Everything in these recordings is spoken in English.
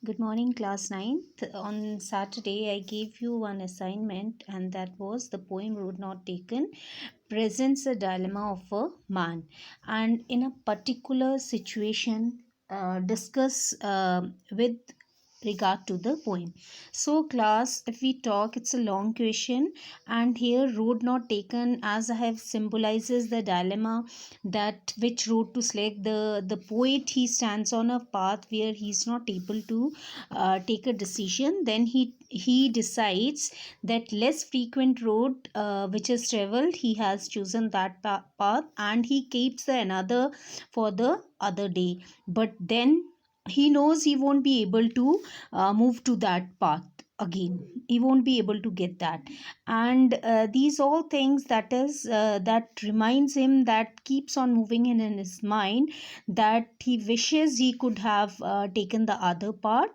Good morning, class 9th. On Saturday, I gave you one assignment, and that was the poem Road Not Taken presents a dilemma of a man. And in a particular situation, discuss with regard to the poem. So, class, if we talk, it's a long question, and here, road not taken, as I have symbolizes the dilemma that which road to select. The poet, he stands on a path where he's not able to take a decision. Then he decides that less frequent road which is traveled, he has chosen that path, and he keeps the another for the other day. But then he knows he won't be able to move to that path again. He won't be able to get that. And these all things that reminds him, that keeps on moving in his mind, that he wishes he could have taken the other path.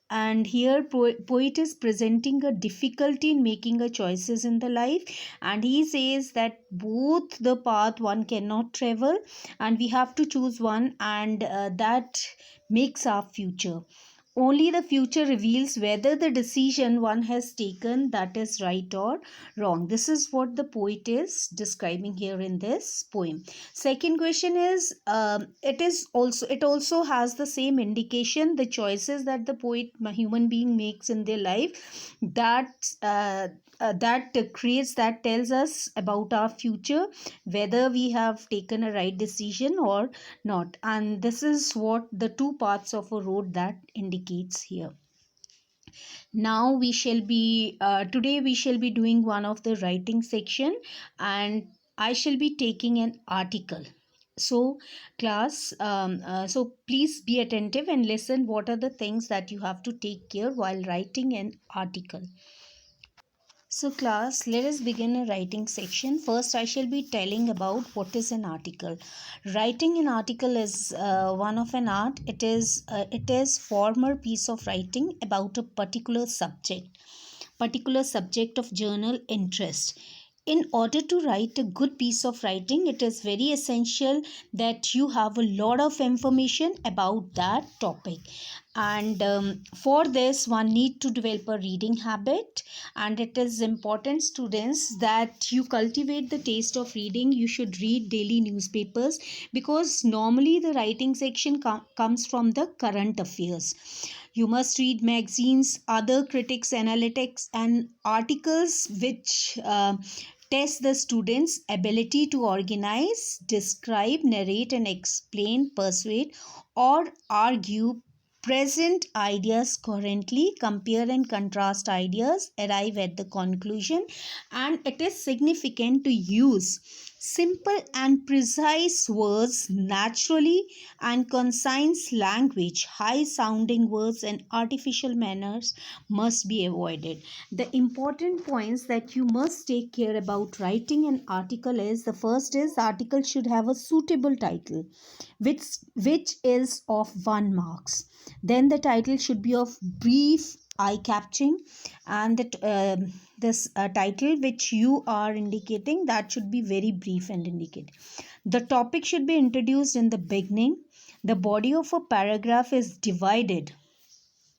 And here poet is presenting a difficulty in making a choices in the life, and he says that both the path one cannot travel, and we have to choose one, and that makes our future. Only the future reveals whether the decision one has taken, that is right or wrong. This is what the poet is describing here in this poem. Second question is, it also has the same indication, the choices that the poet, human being, makes in their life, that creates, that tells us about our future, whether we have taken a right decision or not. And this is what the two parts of a road that indicates here. Now we shall be today we shall be doing one of the writing section, and I shall be taking an article. So class, so please be attentive and listen what are the things that you have to take care while writing an article. So class, let us begin a writing section. First, I shall be telling about what is an article. Writing an article is one of an art. It is former piece of writing about a particular subject of journal interest. In order to write a good piece of writing, it is very essential that you have a lot of information about that topic. And for this, one need to develop a reading habit, and it is important, students, that you cultivate the taste of reading. You should read daily newspapers, because normally the writing section comes from the current affairs. You must read magazines, other critics, analytics, and articles which test the students' ability to organize, describe, narrate, and explain, persuade, or argue present ideas currently, compare and contrast ideas, arrive at the conclusion. And it is significant to use simple and precise words, naturally and concise language. High sounding words and artificial manners must be avoided. The important points that you must take care about writing an article is, the first is, the article should have a suitable title which is of 1 marks. Then the title should be of brief, eye catching, and this title which you are indicating, that should be very brief and indicate. The topic should be introduced in the beginning. The body of a paragraph is divided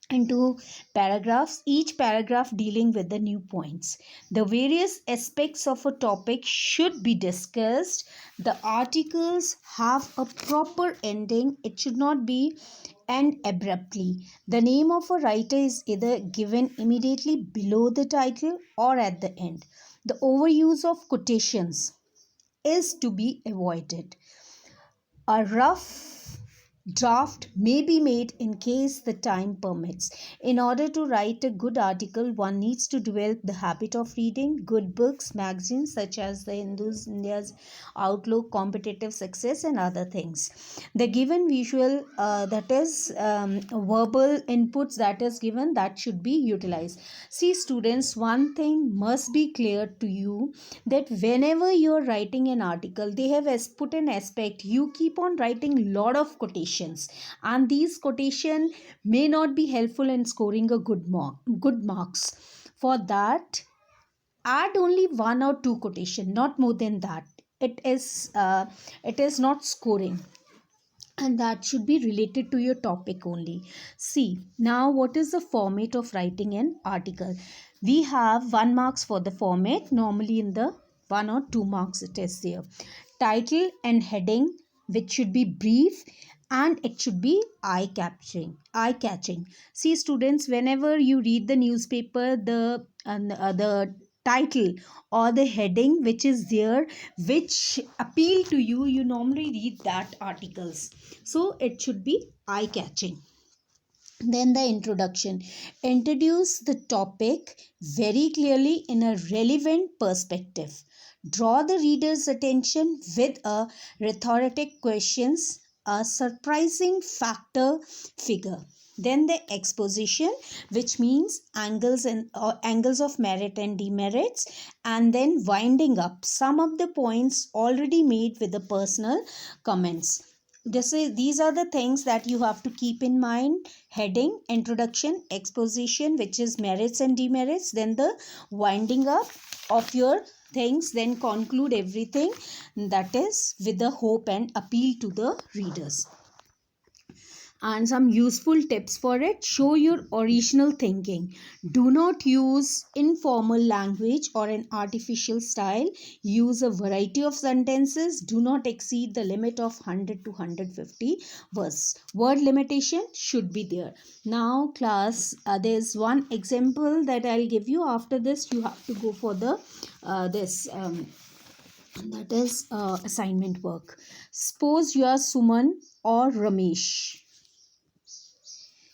into paragraphs, each paragraph dealing with the new points. The various aspects of a topic should be discussed. The articles have a proper ending. It should not be end abruptly. The name of a writer is either given immediately below the title or at the end. The overuse of quotations is to be avoided. A rough draft may be made in case the time permits. In order to write a good article, one needs to develop the habit of reading good books, magazines such as the India's Outlook, Competitive Success, and other things. The given visual, that is verbal inputs that is given, that should be utilized. See students, one thing must be clear to you, that whenever you are writing an article, they have put an aspect, you keep on writing lot of quotations, and these quotation may not be helpful in scoring a good marks. For that, add only 1 or 2 quotation, not more than that. It is not scoring. and that should be related to your topic only. See, now what is the format of writing an article? We have 1 marks for the format. Normally in the 1 or 2 marks it is there. Title and heading, which should be brief, and it should be eye catching. See students, whenever you read the newspaper, the title or the heading which is there, which appeal to you, you normally read that articles, so it should be eye catching. Then the introduction. Introduce the topic very clearly in a relevant perspective. Draw the reader's attention with a rhetoric questions, a surprising factor figure. Then the exposition, which means angles of merit and demerits, and then winding up some of the points already made with the personal comments. These are the things that you have to keep in mind: heading, introduction, exposition, which is merits and demerits, then the winding up of your things, then conclude everything, that is with the hope and appeal to the readers. And some useful tips for it: show your original thinking, do not use informal language or an artificial style, use a variety of sentences, do not exceed the limit of 100 to 150 words. Word limitation should be there. Now class, there's one example that I'll give you. After this you have to go for the that is assignment work. Suppose you are Suman or Ramesh.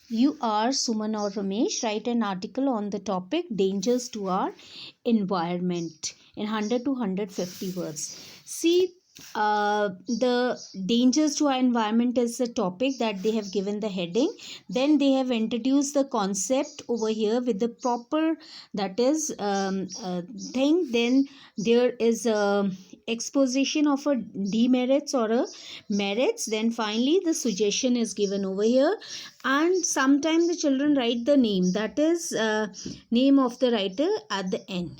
You are Suman or Ramesh. Write an article on the topic dangers to our environment in 100 to 150 words. See, the dangers to our environment is the topic that they have given the heading. Then they have introduced the concept over here with the proper, that is thing. Then there is a exposition of a demerits or a merits. Then finally the suggestion is given over here, and sometimes the children write the name, that is name of the writer at the end.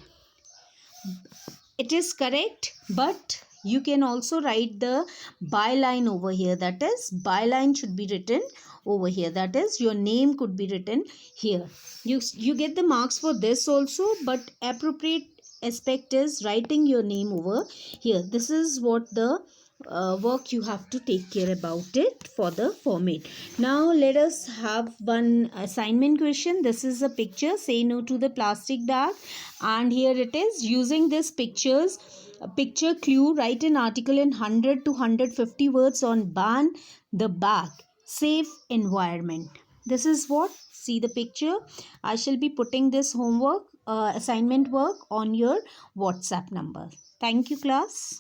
It is correct, but you can also write the byline over here, that is byline should be written over here, that is your name could be written here. You get the marks for this also, but appropriate aspect is writing your name over here. This is what the work you have to take care about it for the format. Now let us have one assignment question. This is a picture, say no to the plastic bag, and here it is. Using this picture clue, write an article in 100 to 150 words on ban the bag, safe environment. This is what, see the picture. I shall be putting this homework assignment work on your WhatsApp number. Thank you class.